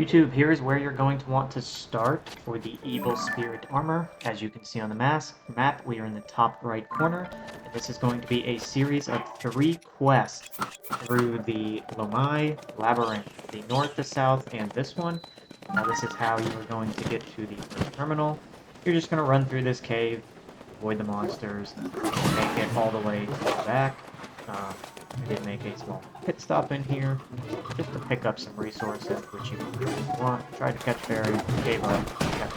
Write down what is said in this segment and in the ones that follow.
YouTube, here is where you're going to want to start for the Evil Spirit armor. As you can see on the map, we are in the top right corner, and this is going to be a series of 3 quests through the Lomei Labyrinth, the north, the south, and this one. Now this is how you are going to get to the first terminal. You're just going to run through this cave, avoid the monsters, make it all the way to the back. I did make a small pit stop in here, just to pick up some resources, which you want. Tried to catch fairy, gave up, kept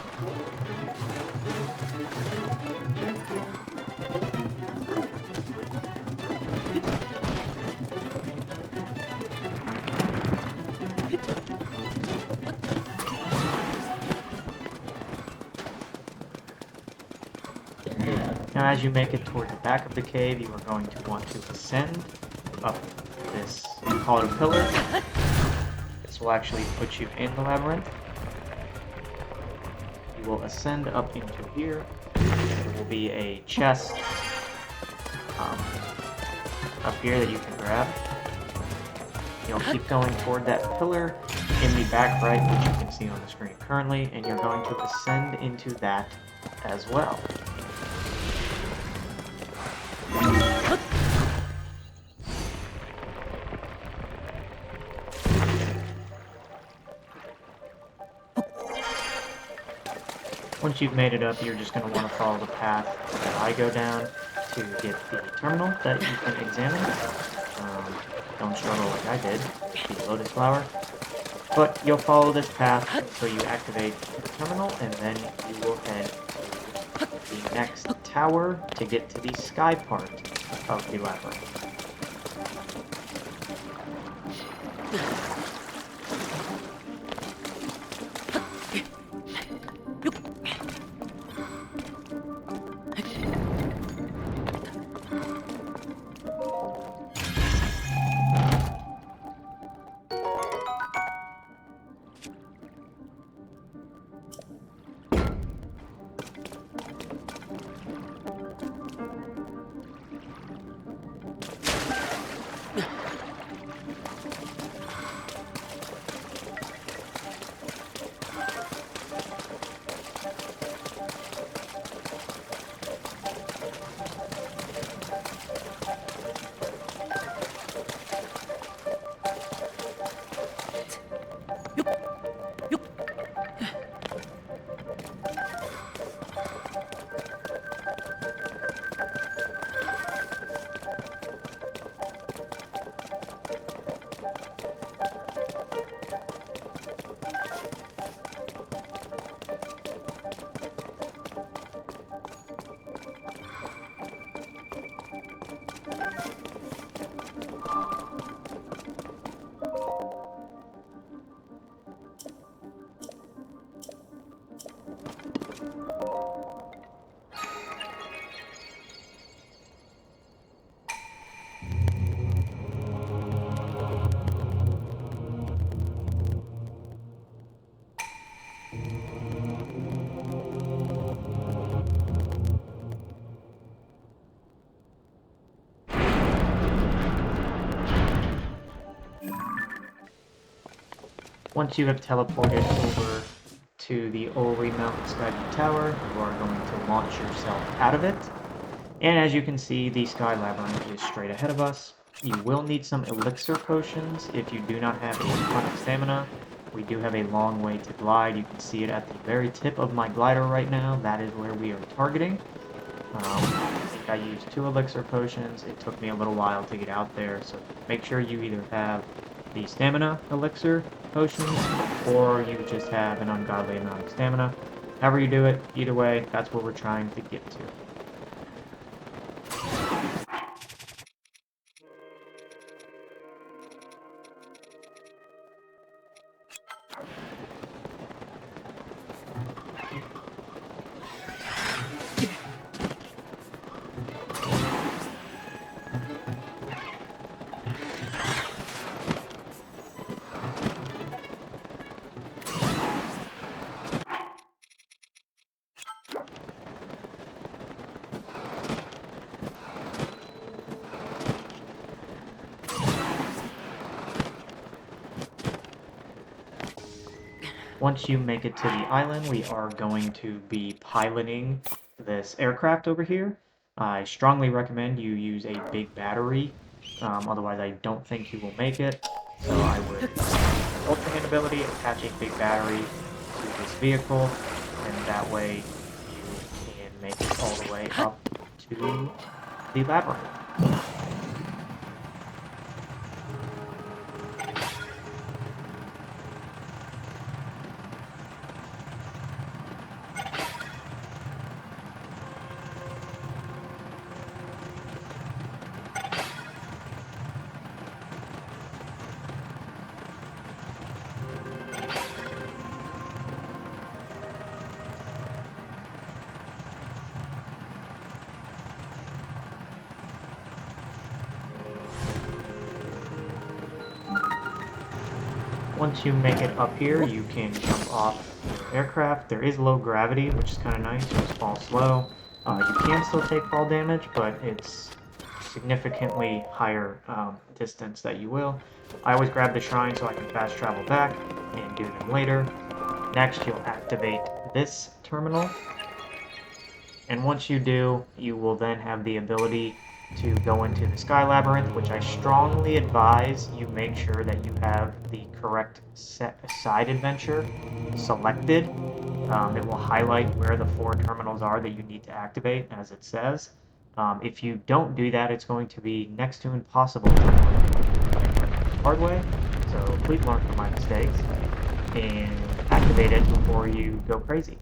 Now as you make it toward the back of the cave, you are going to want to ascend up this, call it a pillar. This will actually put you in the labyrinth. You will ascend up into here. There will be a chest up here that you can grab. You'll keep going toward that pillar in the back right, which you can see on the screen currently, and you're going to ascend into that as well. Once you've made it up, you're just going to want to follow the path that I go down to get the terminal that you can examine. Don't struggle like I did, the lotus flower. But you'll follow this path until you activate the terminal, and then you will head to the next tower to get to the sky part of the labyrinth. Once you have teleported over to the Ori Mountain Skyview Tower, you are going to launch yourself out of it. And as you can see, the Sky Labyrinth is straight ahead of us. You will need some elixir potions if you do not have a ton of stamina. We do have a long way to glide. You can see it at the very tip of my glider right now. That is where we are targeting. I think I used 2 elixir potions. It took me a little while to get out there, so make sure you either have the stamina elixir potions, or you just have an ungodly amount of stamina. However you do it, either way, that's where we're trying to get to. Once you make it to the island, we are going to be piloting this aircraft over here. I strongly recommend you use a big battery, otherwise I don't think you will make it. So I would Ultra Hand ability, attach a big battery to this vehicle, and that way you can make it all the way up to the labyrinth. Once you make it up here, you can jump off your aircraft. There is low gravity, which is kind of nice. You just fall slow. You can still take fall damage, but it's significantly higher distance that you will. I always grab the shrine so I can fast travel back and do them later. Next, you'll activate this terminal. And once you do, you will then have the ability to go into the Sky Labyrinth, which I strongly advise you make sure that you have the correct side adventure selected. It will highlight where the 4 terminals are that you need to activate, as it says. If you don't do that, it's going to be next to impossible to the hard way. So please learn from my mistakes and activate it before you go crazy.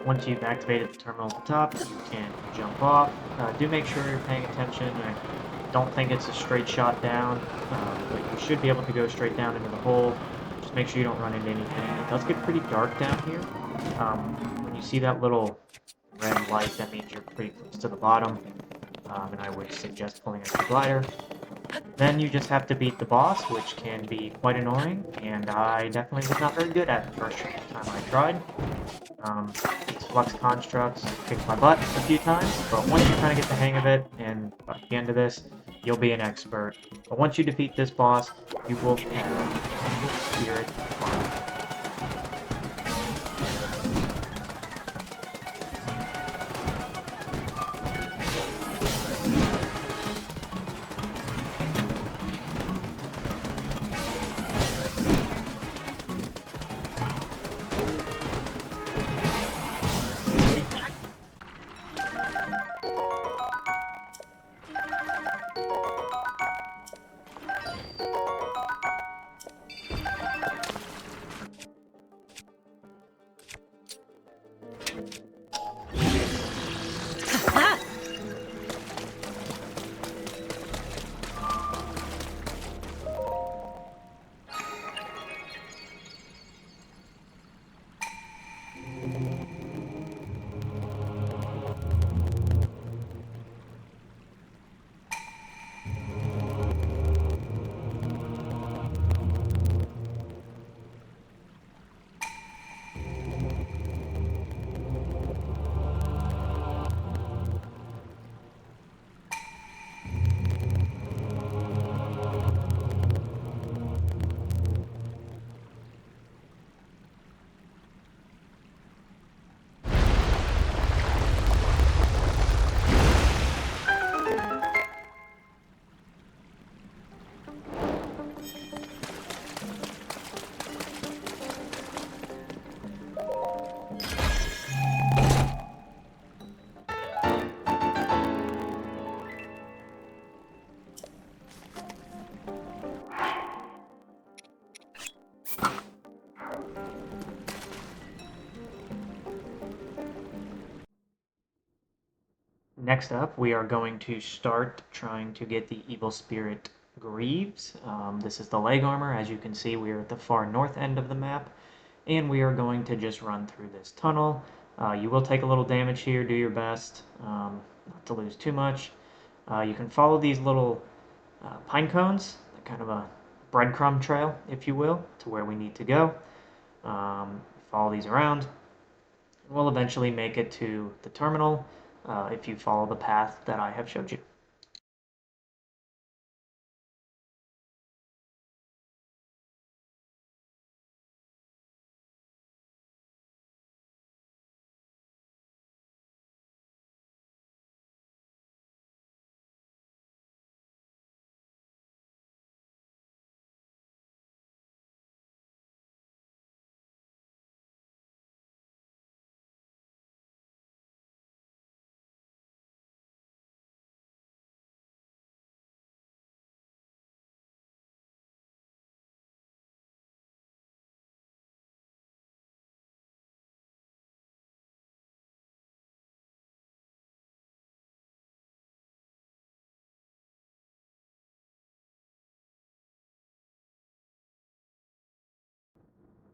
Once you've activated the terminal at the top, you can jump off. Do make sure you're paying attention. I don't think it's a straight shot down, but you should be able to go straight down into the hole. Just make sure you don't run into anything. It does get pretty dark down here. When you see that little red light, that means you're pretty close to the bottom, and I would suggest pulling out your glider. Then you just have to beat the boss, which can be quite annoying, and I definitely was not very good at the first time I tried. These flux constructs kicked my butt a few times, but once you kind of get the hang of it, and by the end of this, you'll be an expert. But once you defeat this boss, you will have Evil Spirit Farm. Next up, we are going to start trying to get the Evil Spirit Greaves. This is the leg armor. As you can see, we are at the far north end of the map, and we are going to just run through this tunnel. You will take a little damage here. Do your best not to lose too much. You can follow these little pine cones, kind of a breadcrumb trail, if you will, to where we need to go. Follow these around. We'll eventually make it to the terminal if you follow the path that I have showed you.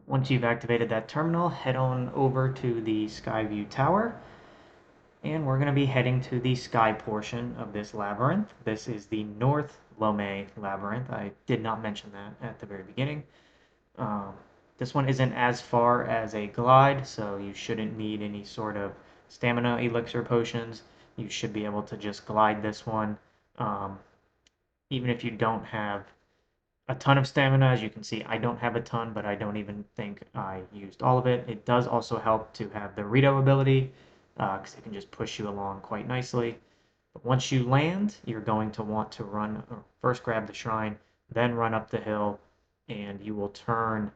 Once you've activated that terminal, head on over to the Skyview Tower, and we're going to be heading to the sky portion of this labyrinth. This is the North Lomei Labyrinth. I did not mention that at the very beginning. Um, this one isn't as far as a glide, so you shouldn't need any sort of stamina elixir potions. You should be able to just glide this one. Um, Even if you don't have a ton of stamina. As you can see, I don't have a ton, but I don't even think I used all of it. It does also help to have the Rito ability, because it can just push you along quite nicely. But once you land, you're going to want to run, or first grab the shrine, then run up the hill, and you will turn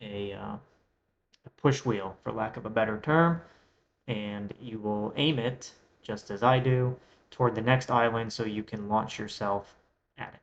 a push wheel, for lack of a better term, and you will aim it, just as I do, toward the next island so you can launch yourself at it.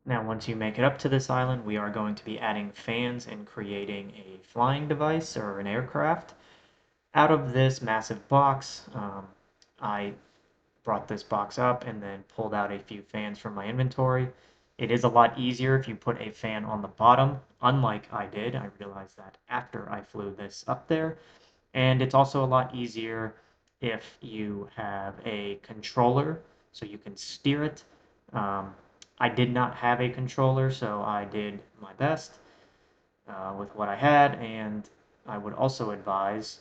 Now, once you make it up to this island, we are going to be adding fans and creating a flying device or an aircraft. Out of this massive box, I brought this box up and then pulled out a few fans from my inventory. It is a lot easier if you put a fan on the bottom, unlike I did. I realized that after I flew this up there. And it's also a lot easier if you have a controller so you can steer it. Um, I did not have a controller, so I did my best with what I had, and I would also advise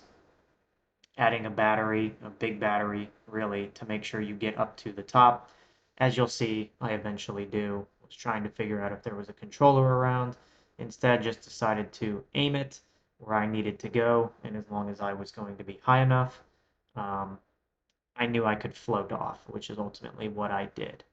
adding a battery, a big battery, really, to make sure you get up to the top. As you'll see, I eventually do. I was trying to figure out if there was a controller around. Instead, just decided to aim it where I needed to go, and as long as I was going to be high enough, um, I knew I could float off, which is ultimately what I did.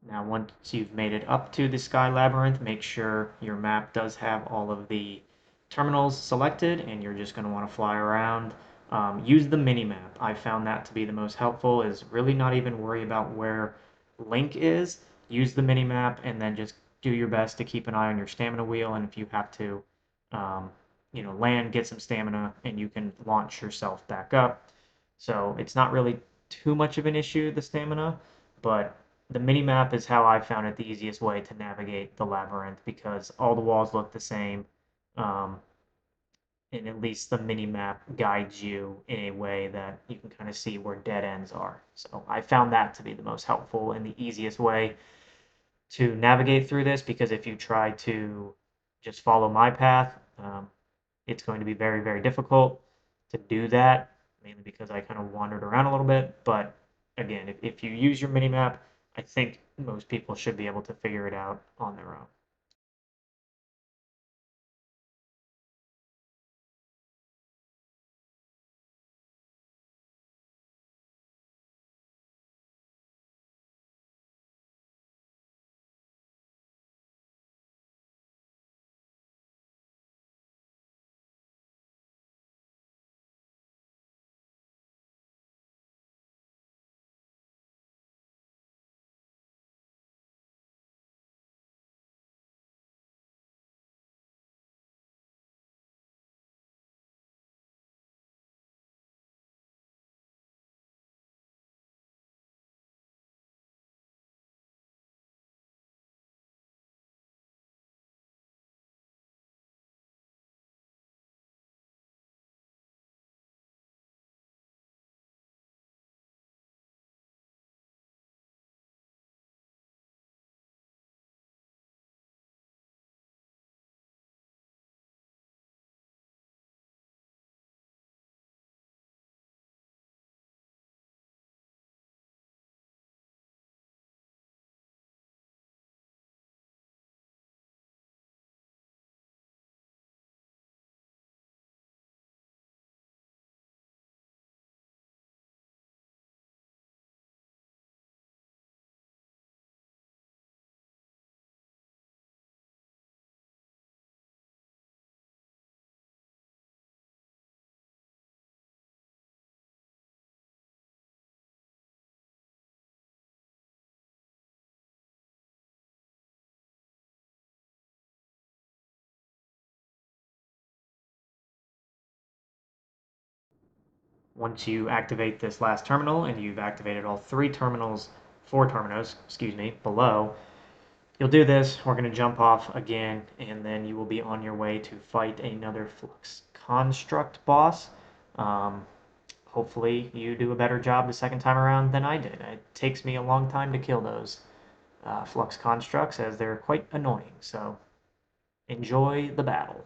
Now, once you've made it up to the Sky Labyrinth, make sure your map does have all of the terminals selected, and you're just going to want to fly around. Use the mini map. I found that to be the most helpful, is really not even worry about where Link is. Use the mini map, and then just do your best to keep an eye on your stamina wheel, and if you have to, um, land, get some stamina, and you can launch yourself back up. So it's not really too much of an issue, the stamina, but the mini map is how I found it the easiest way to navigate the labyrinth because all the walls look the same, um, and at least the mini map guides you in a way that you can kind of see where dead ends are. So I found that to be the most helpful and the easiest way to navigate through this because if you try to just follow my path, it's going to be very, very difficult to do that, mainly because I kind of wandered around a little bit. But again, if you use your mini map, I think most people should be able to figure it out on their own. Once you activate this last terminal, and you've activated all four terminals, excuse me, below, you'll do this. We're going to jump off again, and then you will be on your way to fight another Flux Construct boss. Hopefully you do a better job the second time around than I did. It takes me a long time to kill those Flux Constructs, as they're quite annoying, so enjoy the battle.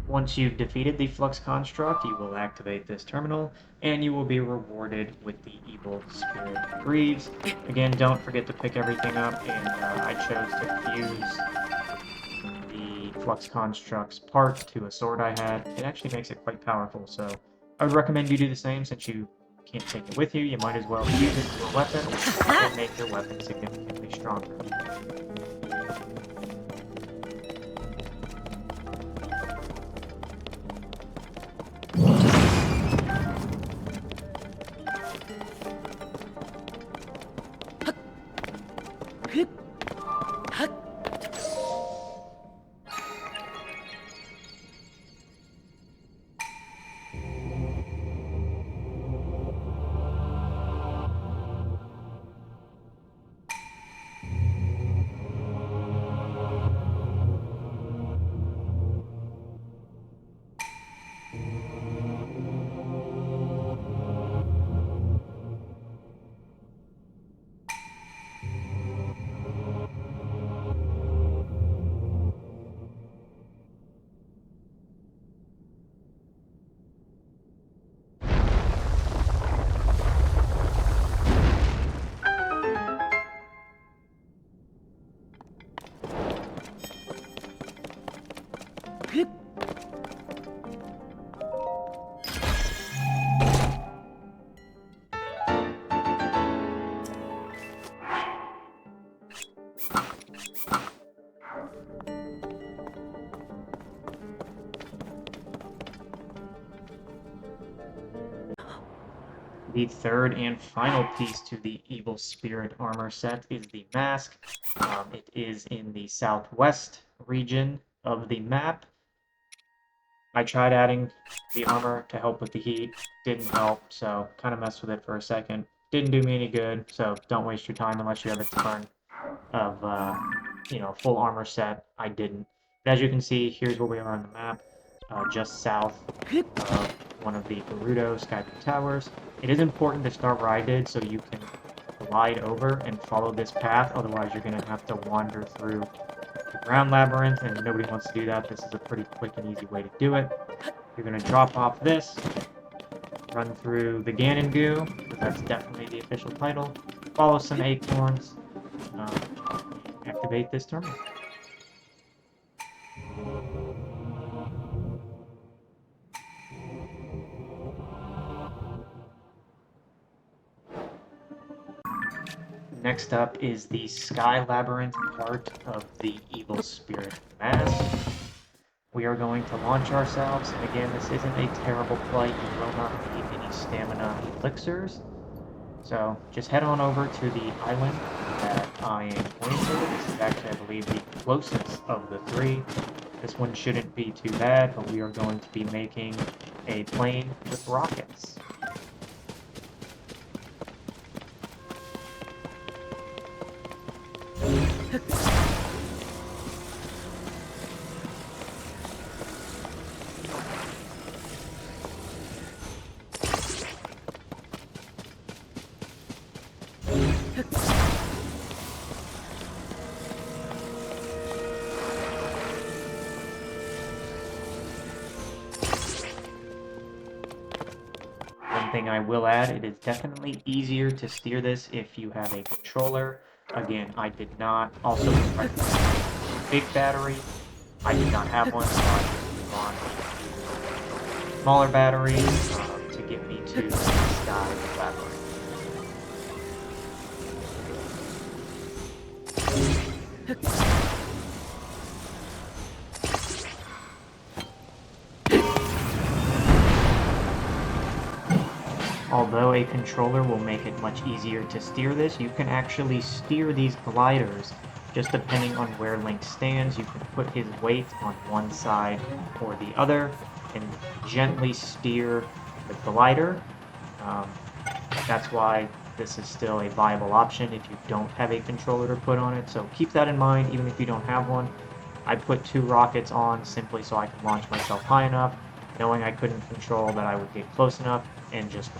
Once you've defeated the Flux Construct, you will activate this terminal, and you will be rewarded with the Evil Spirit Greaves. Again, don't forget to pick everything up, and I chose to fuse the Flux Construct's part to a sword I had. It actually makes it quite powerful, so I would recommend you do the same. Since you can't take it with you, you might as well use it to a weapon and make your weapon significantly stronger. The third and final piece to the Evil Spirit armor set is the mask. It is in the southwest region of the map. I tried adding the armor to help with the heat, didn't help, so kind of messed with it for a second. Didn't do me any good, so don't waste your time unless you have a ton of, full armor set. I didn't. But as you can see, here's where we are on the map, just south of one of the Gerudo Skype towers. It is important to start where I did so you can glide over and follow this path, otherwise you're going to have to wander through the ground labyrinth, and nobody wants to do that. This is a pretty quick and easy way to do it. You're going to drop off this, run through the Ganon Goo, because that's definitely the official title, follow some acorns, activate this terminal. Next up is the Sky Labyrinth part of the Evil Spirit Mask. We are going to launch ourselves, and again, this isn't a terrible plight. You will not need any stamina elixirs. So just head on over to the island that I am pointing to. This is actually, I believe, the closest of the three. This one shouldn't be too bad, but we are going to be making a plane with rockets. One thing I will add, it is definitely easier to steer this if you have a controller. Again, I did not. Also, a big battery. I did not have one, so I just bought smaller batteries to get me to the Sky Labyrinth. Although a controller will make it much easier to steer this, you can actually steer these gliders just depending on where Link stands. You can put his weight on one side or the other and gently steer the glider. That's why this is still a viable option if you don't have a controller to put on it. So keep that in mind even if you don't have one. I put 2 rockets on simply so I could launch myself high enough, knowing I couldn't control that I would get close enough and just...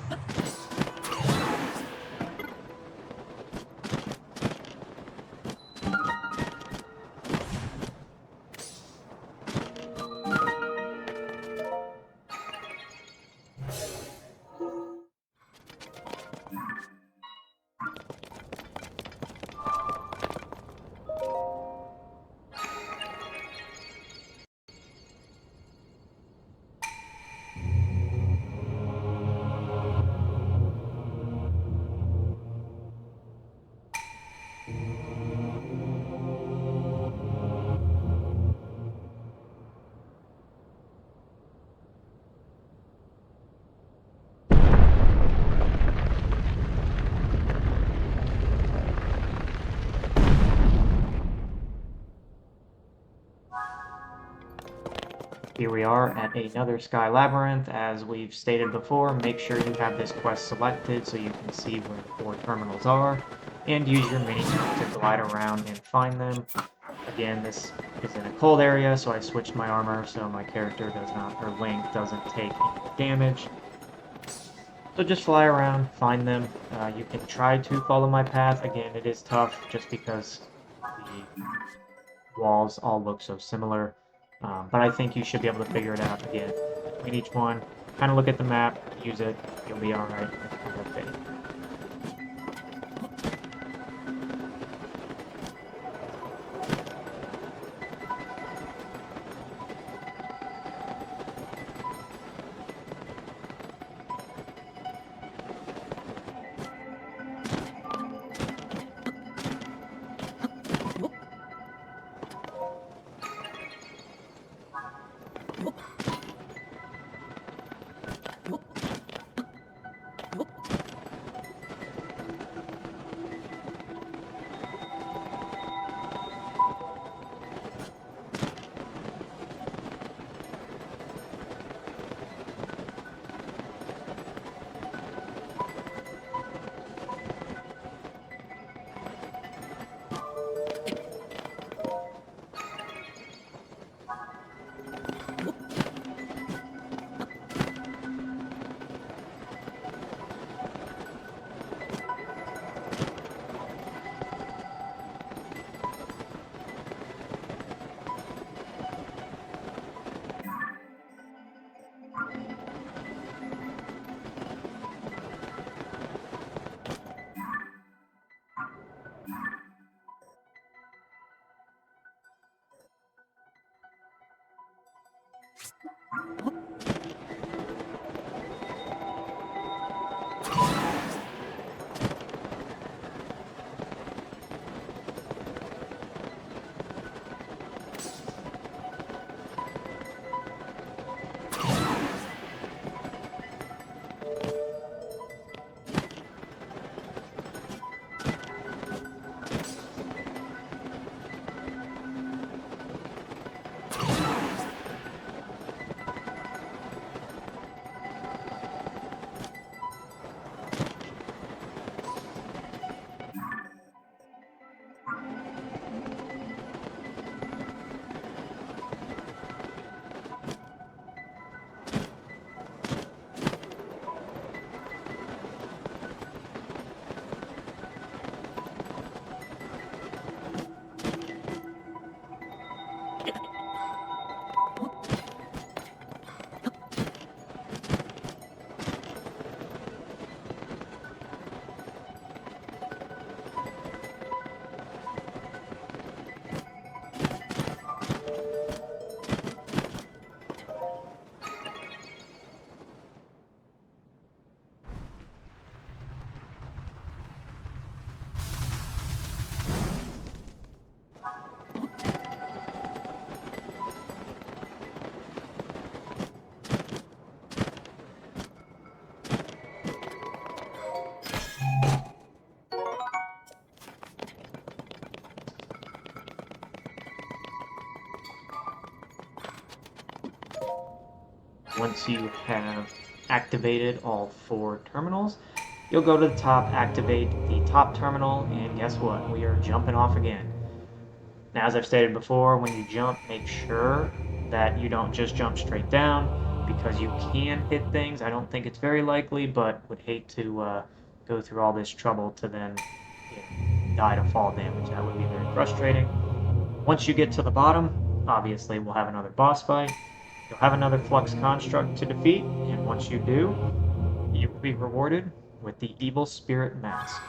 Here we are at another Sky Labyrinth. As we've stated before, make sure you have this quest selected so you can see where the 4 terminals are, and use your mini-map to glide around and find them. Again, this is in a cold area, so I switched my armor so my character does not, or Link, doesn't take any damage. So just fly around, find them. You can try to follow my path. Again, it is tough just because the walls all look so similar. But I think you should be able to figure it out again. Between each one, kind of look at the map, use it, you'll be alright with Combo Fate. Once you have activated all 4 terminals, you'll go to the top, activate the top terminal, and guess what? We are jumping off again. Now, as I've stated before, when you jump, make sure that you don't just jump straight down, because you can hit things. I don't think it's very likely, but would hate to go through all this trouble to then die to fall damage. That would be very frustrating. Once you get to the bottom, obviously we'll have another boss fight. You'll have another Flux Construct to defeat, and once you do, you will be rewarded with the Evil Spirit Mask.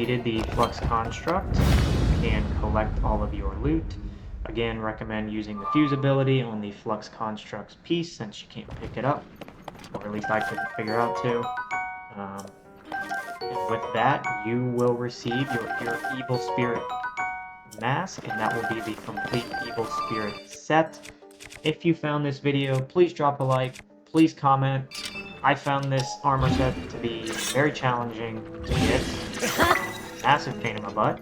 completed the Flux Construct, you can collect all of your loot. Again, recommend using the fuse ability on the Flux Construct's piece since you can't pick it up, or at least I couldn't figure out to. And with that, you will receive your Evil Spirit mask, and that will be the complete Evil Spirit set. If you found this video, please drop a like, please comment. I found this armor set to be very challenging to get. Massive pain in my butt.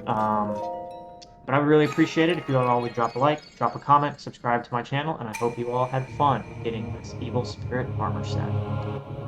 But I would really appreciate it if you all would drop a like, drop a comment, subscribe to my channel, and I hope you all had fun getting this Evil Spirit armor set.